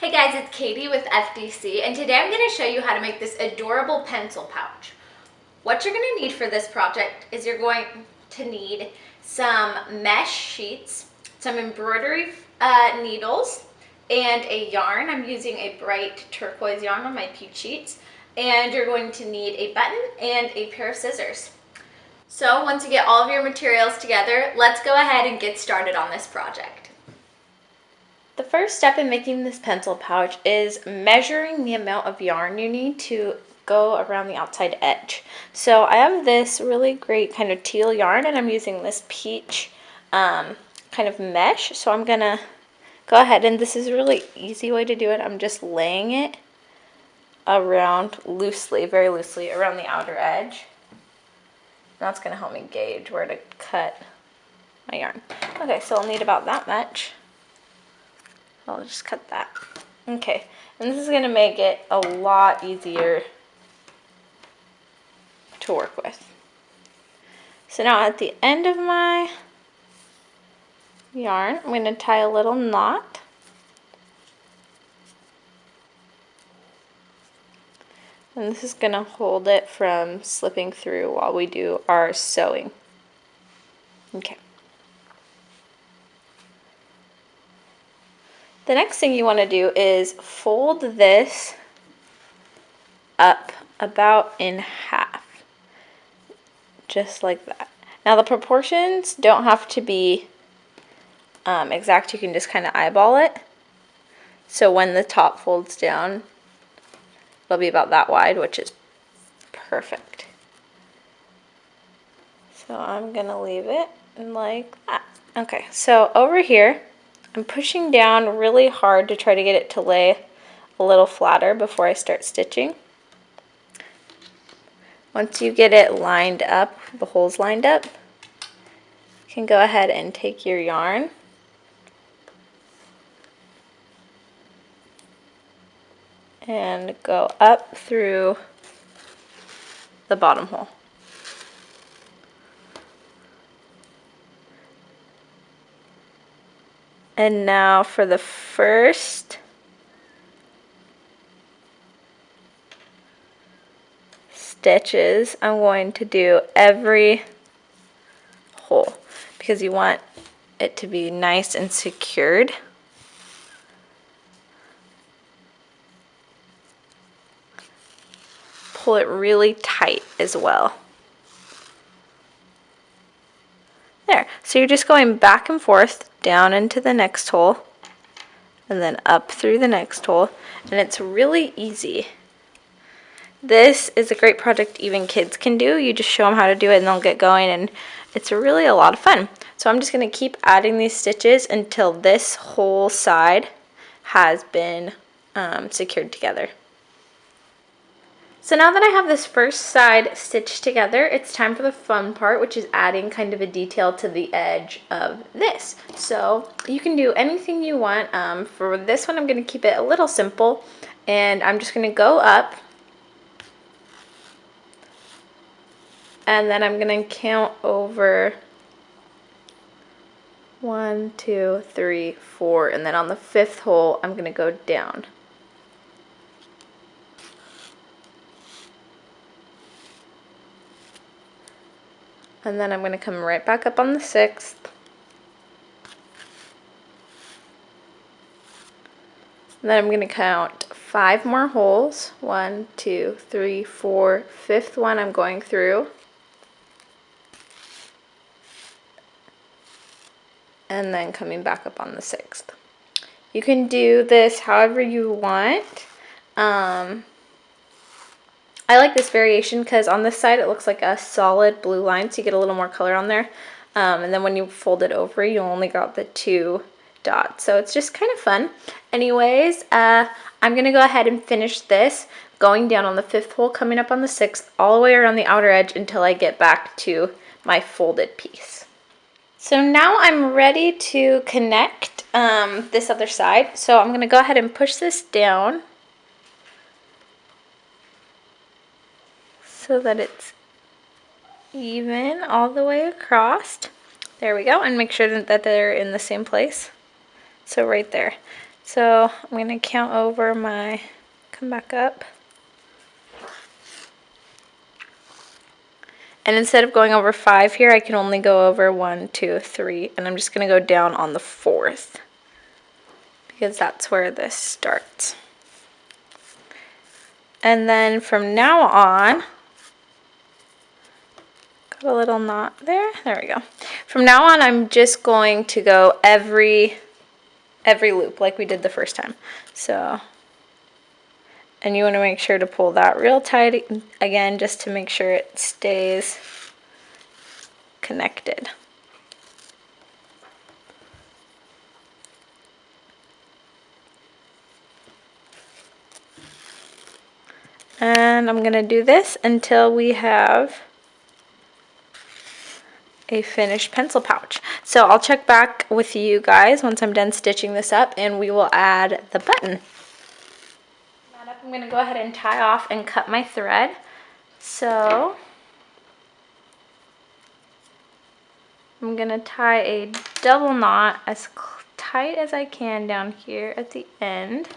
Hey guys, it's Katie with FDC, and today I'm going to show you how to make this adorable pencil pouch. What you're going to need for this project is you're going to need some mesh sheets, some embroidery needles, and a yarn. I'm using a bright turquoise yarn on my peach sheets. And you're going to need a button and a pair of scissors. So once you get all of your materials together, let's go ahead and get started on this project. The first step in making this pencil pouch is measuring the amount of yarn you need to go around the outside edge. So I have this really great kind of teal yarn, and I'm using this peach kind of mesh. So I'm gonna go ahead, and this is a really easy way to do it. I'm just laying it around loosely, very loosely around the outer edge. That's gonna help me gauge where to cut my yarn. Okay, so I'll need about that much. I'll just cut that. Okay, and this is going to make it a lot easier to work with. So now at the end of my yarn, I'm going to tie a little knot. And this is going to hold it from slipping through while we do our sewing. Okay. The next thing you want to do is fold this up about in half, just like that. Now the proportions don't have to be exact, you can just kind of eyeball it. So when the top folds down, it'll be about that wide, which is perfect. So I'm going to leave it like that. Okay, so over here, I'm pushing down really hard to try to get it to lay a little flatter before I start stitching. Once you get it lined up, the holes lined up, you can go ahead and take your yarn and go up through the bottom hole. And now for the first stitches, I'm going to do every hole because you want it to be nice and secured. Pull it really tight as well. There, so you're just going back and forth down into the next hole and then up through the next hole, and it's really easy. This is a great project even kids can do. You just show them how to do it and they'll get going, and it's really a lot of fun. So I'm just going to keep adding these stitches until this whole side has been secured together. So now that I have this first side stitched together, it's time for the fun part, which is adding kind of a detail to the edge of this. So you can do anything you want. For this one, I'm going to keep it a little simple, and I'm just going to go up, and then I'm going to count over 1, 2, 3, 4, and then on the 5th hole, I'm going to go down. And then I'm going to come right back up on the 6th. And then I'm going to count 5 more holes. 1, 2, 3, 4, 5th one I'm going through. And then coming back up on the 6th. You can do this however you want. I like this variation because on this side it looks like a solid blue line, so you get a little more color on there. And then when you fold it over, you only got the 2 dots. So it's just kind of fun. Anyways, I'm going to go ahead and finish this, going down on the 5th hole, coming up on the 6th, all the way around the outer edge until I get back to my folded piece. So now I'm ready to connect this other side. So I'm going to go ahead and push this down so that it's even all the way across. There we go, and make sure that they're in the same place. So right there. So I'm going to count over come back up. And instead of going over 5 here, I can only go over 1, 2, 3, and I'm just going to go down on the 4th because that's where this starts. And then from now on, got a little knot there. There we go. From now on, I'm just going to go every loop like we did the first time. So, and you want to make sure to pull that real tight again, just to make sure it stays connected. And I'm going to do this until we have a finished pencil pouch. So I'll check back with you guys once I'm done stitching this up, and we will add the button. I'm going to go ahead and tie off and cut my thread. So I'm going to tie a double knot as tight as I can down here at the end.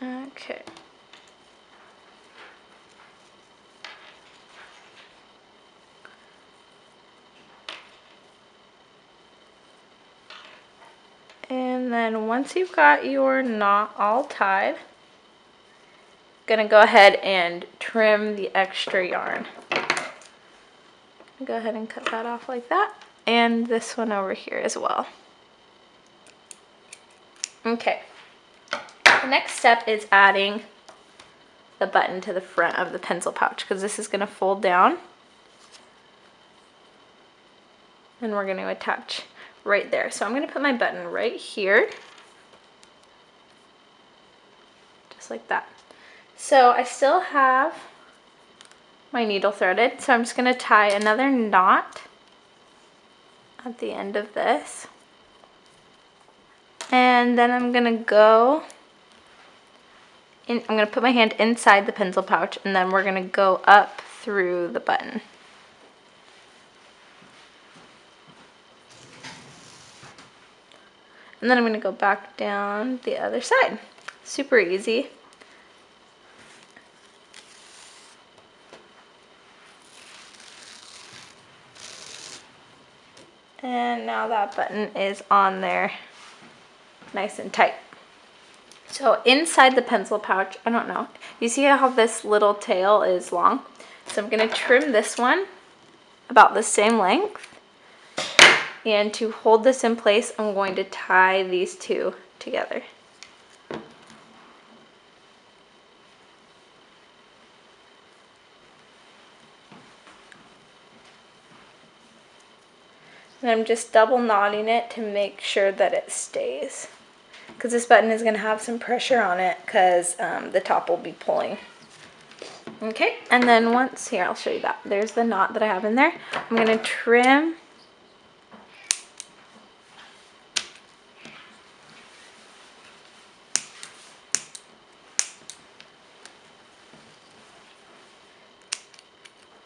Okay. And then once you've got your knot all tied, gonna go ahead and trim the extra yarn. Go ahead and cut that off like that, and this one over here as well. Okay, the next step is adding the button to the front of the pencil pouch, because this is gonna fold down, and we're gonna attach right there. So I'm gonna put my button right here, just like that. So I still have my needle threaded, so I'm just going to tie another knot at the end of this, and then I'm going to go in, I'm going to put my hand inside the pencil pouch, and then we're going to go up through the button. And then I'm going to go back down the other side. Super easy. And now that button is on there nice and tight. So inside the pencil pouch, I don't know, you see how this little tail is long? So I'm going to trim this one about the same length. And to hold this in place, I'm going to tie these two together. And I'm just double knotting it to make sure that it stays, because this button is going to have some pressure on it because the top will be pulling. Okay, and then once, here I'll show you that. There's the knot that I have in there. I'm going to trim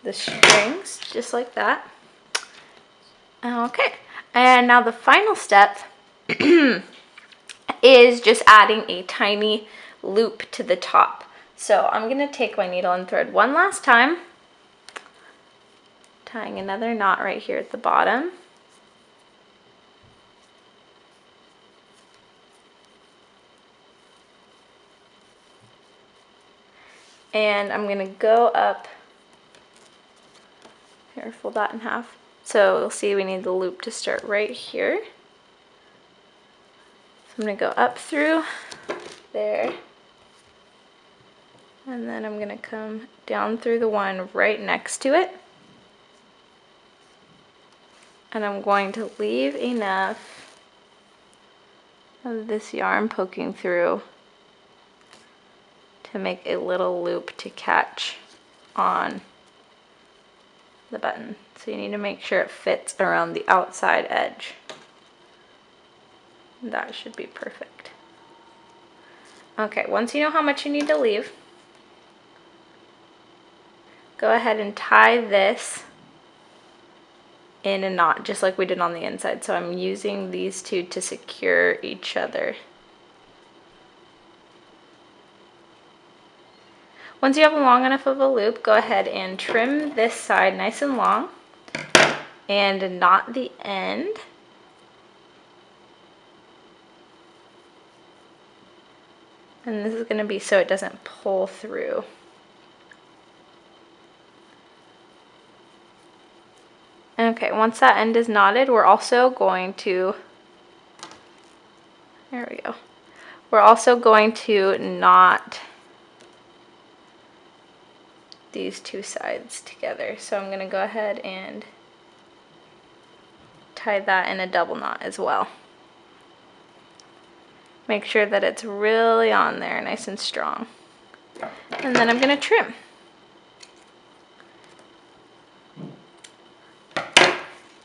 the strings just like that. Okay, and now the final step is just adding a tiny loop to the top. So I'm going to take my needle and thread one last time, tying another knot right here at the bottom. And I'm going to go up, here, fold that in half. So you'll see we need the loop to start right here. So I'm going to go up through there. And then I'm going to come down through the one right next to it. And I'm going to leave enough of this yarn poking through to make a little loop to catch on the button. So you need to make sure it fits around the outside edge. That should be perfect. Okay, once you know how much you need to leave, go ahead and tie this in a knot just like we did on the inside. So I'm using these two to secure each other. Once you have long enough of a loop, go ahead and trim this side nice and long and knot the end. And this is going to be so it doesn't pull through. Okay, once that end is knotted, we're also going to, there we go. We're also going to knot these two sides together. So I'm going to go ahead and tie that in a double knot as well. Make sure that it's really on there, nice and strong. And then I'm going to trim.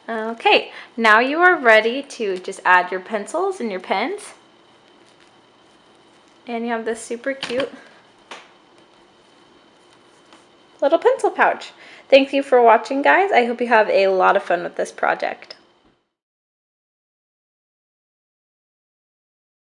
Okay, now you are ready to just add your pencils and your pens. And you have this super cute little pencil pouch. Thank you for watching, guys. I hope you have a lot of fun with this project.